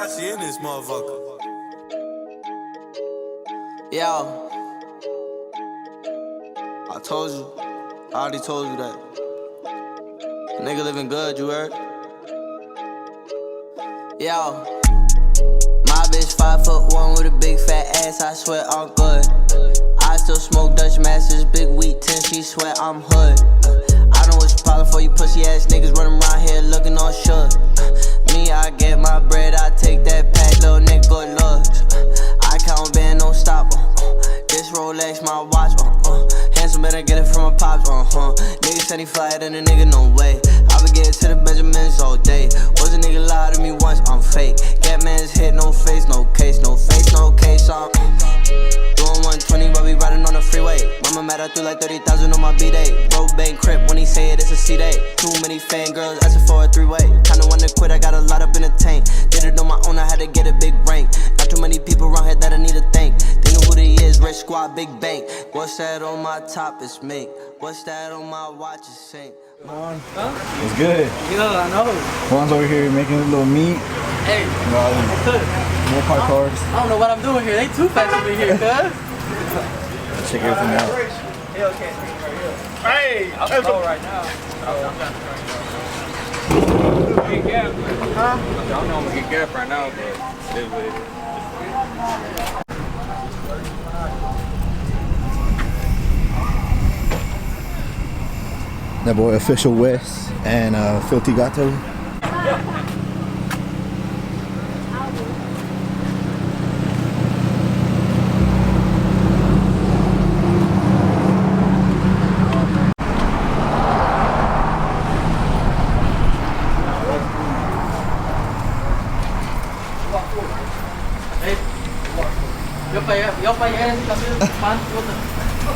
Versace in this motherfucker. Yo, I told you, I already told you that. Nigga living good, you heard? Yo, my bitch 5'1" with a big fat ass, I swear I'm good. I still smoke Dutch Masters, big wheat 10, she swear I'm hood. I know what's the problem for you pussy ass niggas running around here looking all shook. Me, I get my bread, I take that pack, little nigga good looks. I count band, don't stop. This Rolex, my watch. Handsome, better get it from a pops. Nigga said he flyer than a nigga, no way. I been getting to the Benjamins all day. Was a nigga lie to me once, I'm fake. Get man's hit, no face, no case, no face, no case. I'm doing 120, but we riding on the freeway. Mama mad, I threw like 30,000 on my B-day. Bro bang crip when he say it, it's a C-day. Too many fangirls asking for a three-way. Kinda wanna quit, I got a lot up in the tank. Did it on my own, I had to get a big rank. Not too many people around here that I need to thank. They know who they is, Rich Squad, Big Bank. What's that on my top, it's mink. What's that on my watch, it's Saint. Huh? It's good. Yeah, I know. Juan's over here making a little meat. Hey, More park cars. I don't know what I'm doing here. They too fast to be here, cuz. Check everything out. Hey, I'm slow right now. Get gas. Huh? I don't know I'm gonna get gas right now, but it is what it is. That boy Official West and Filthy Gato.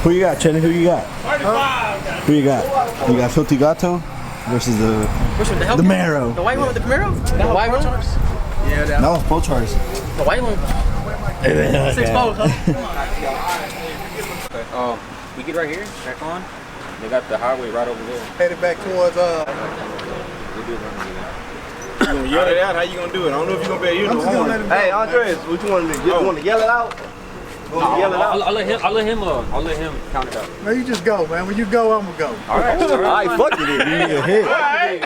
Who you got, Chenny? Who you got? Who you got? You got Filthy Gato versus the Camaro. The white one with the Camaro? The white one? Yeah, that. No, full charge. The white one? 6 volts, huh? Okay, we get right here, back on. They got the highway right over there. Headed back towards We do run You gonna yell it out? How you gonna do it? I don't know if you're gonna be able to use the horn. Hey, Andres, what you want to do? You want to yell it out? You want to yell it out? I'll let him count it out. No, you just go, man. When you go, I'm gonna go. All right. All right, fuck it. You need a hit. All right.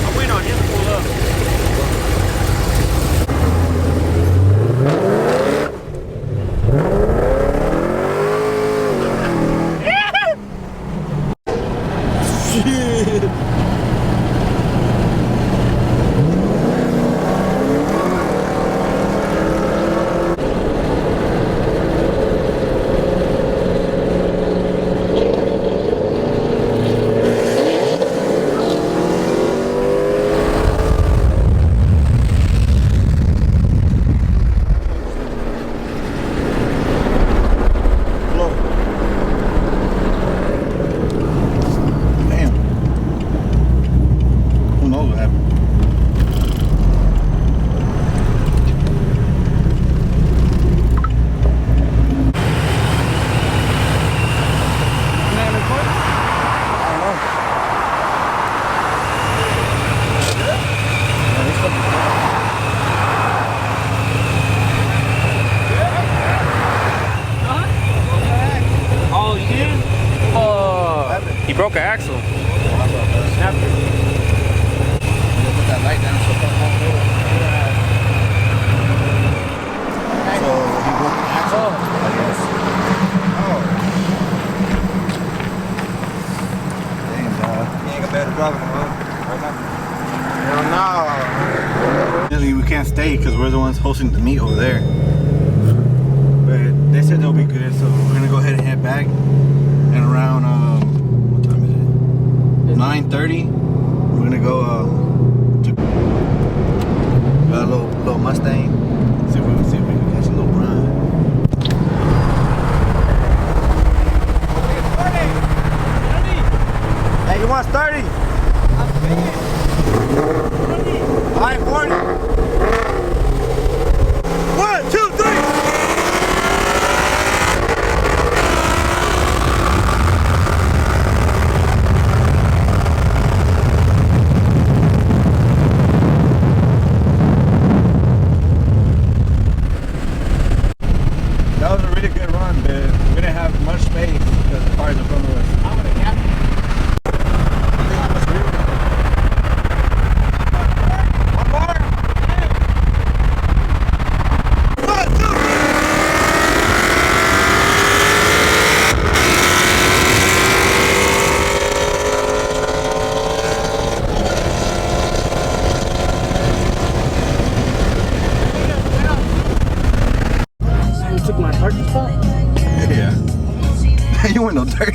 I'm waiting on him to pull up. He broke an axle. Snapped it. Put that light down so it won't move. So he broke the axle, I guess. Oh. Damn, dog. You ain't gonna be able to drive it, right now. Hell no. Usually we can't stay because we're the ones hosting the meet over there. But they said they'll be good, so we're gonna go ahead and head back. And around what time is it? 9:30. We're gonna go to a little Mustang. See if we can catch a little run. Hey, you want 30? All right, 40. 1, 2, 3.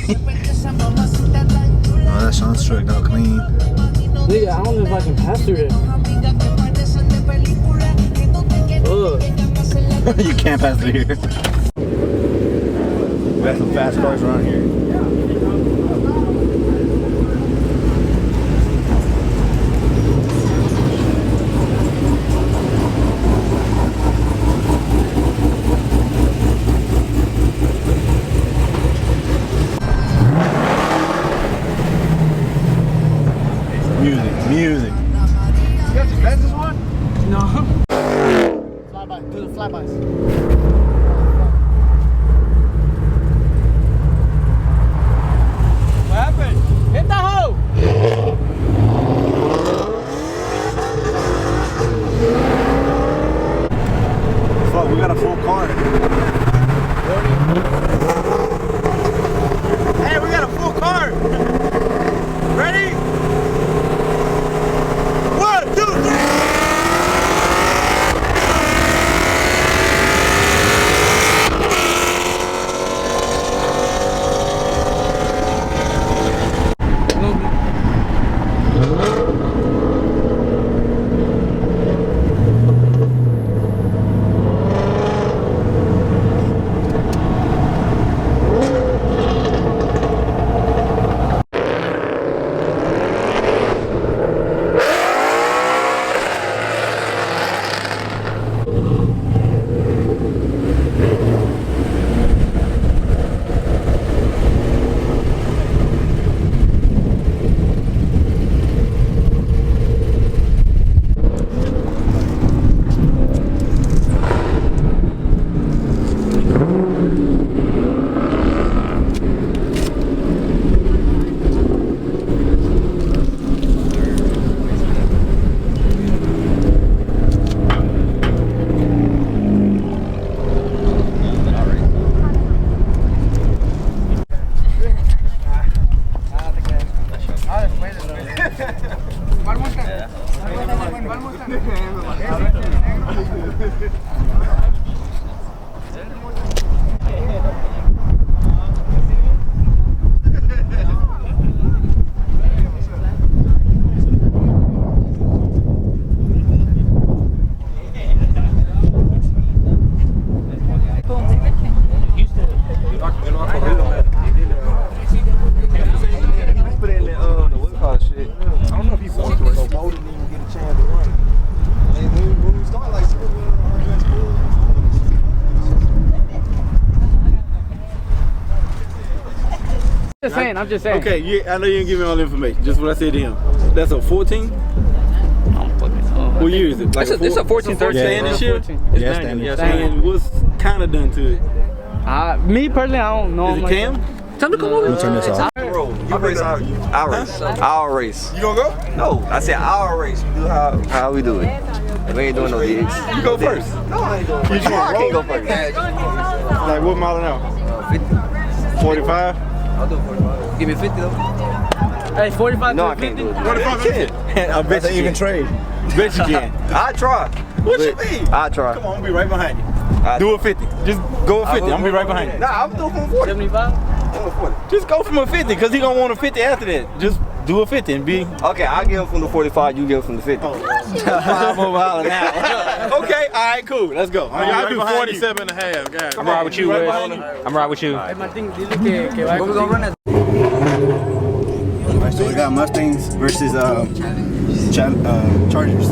Oh, that's Sean's truck, now clean. Nigga, I don't know if I can pass through there. Ugh. You can't pass through here. We got some fast cars around here. Music. You got your glasses on? No. Flyby. Do the flybys. What happened? Hit the hoe! Fuck, we got a full car. Hey, we got a full car. Ready? 1, 2, 3. I'm just saying. Okay, yeah, I know you didn't give me all the information. Just what I said to him. That's a 14? What year is it? Like It's a 14, 13. Standard year? Yeah, standard. And what's kind of done to it? Me personally, I don't know. Is it cam? Time to come over. Let me turn this off. Bro, you race our race. Our race. You gonna go? No, I said our race. We do how we do it. We ain't doing no digs. You go first. No, I ain't doing You just want I to can't roll? go first. Like what mile an hour? 45? I'll do 45. Give me 50 though. Hey, 45 No, to I can't 50? do it. 45 I bet That's you an even can. trade. Bet you can. I try. What you mean? I try. Come on, I'm gonna be right behind you. Do a 50. Just go a 50. I'm gonna be right behind you. Nah, I'm doing from 40. 75? I'm 40. Just go from a 50, cause he gonna want a 50 after that. Just do a 50 and be Okay, I'll give him from the 45. You give him from the 50. 5 more miles an hour. Okay, all right, cool. Let's go. I do 47 and a half, guys. I'm right with you, Wes. I'm right with you. Hey, Martín, dile que vaya We're gonna run that. Alright, so we got Mustangs versus Chargers.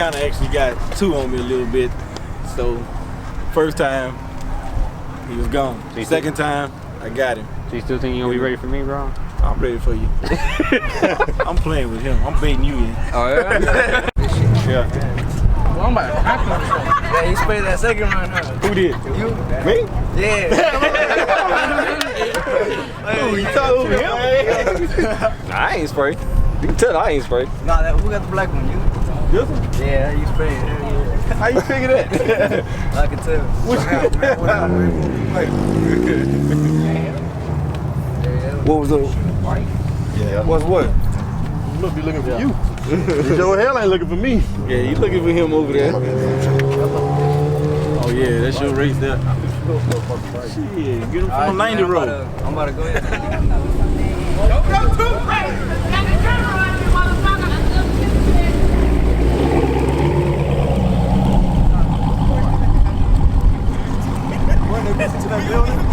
kind of actually got two on me a little bit. So, first time, he was gone. Second time, I got him. So you still think you're gonna be ready for me, bro? I'm ready for you. I'm playing with him. I'm baiting you in. Oh, yeah? Yeah. Well, I'm about to crack him. Yeah, he sprayed that second run, huh? Who did? You? Me? Yeah. Who, you talking to him? Nah, I ain't sprayed. You can tell I ain't sprayed. Nah, who got the black one? You? This one? Yeah, you sprayed. Hell yeah. How you figure that? I can tell. What was the? Yeah. What's what? You must be looking for you. Your hell ain't looking for me. Yeah, you looking for him over there. Oh yeah, that's your race there. Shit, get him from 90 road. I'm about to go ahead. To that building.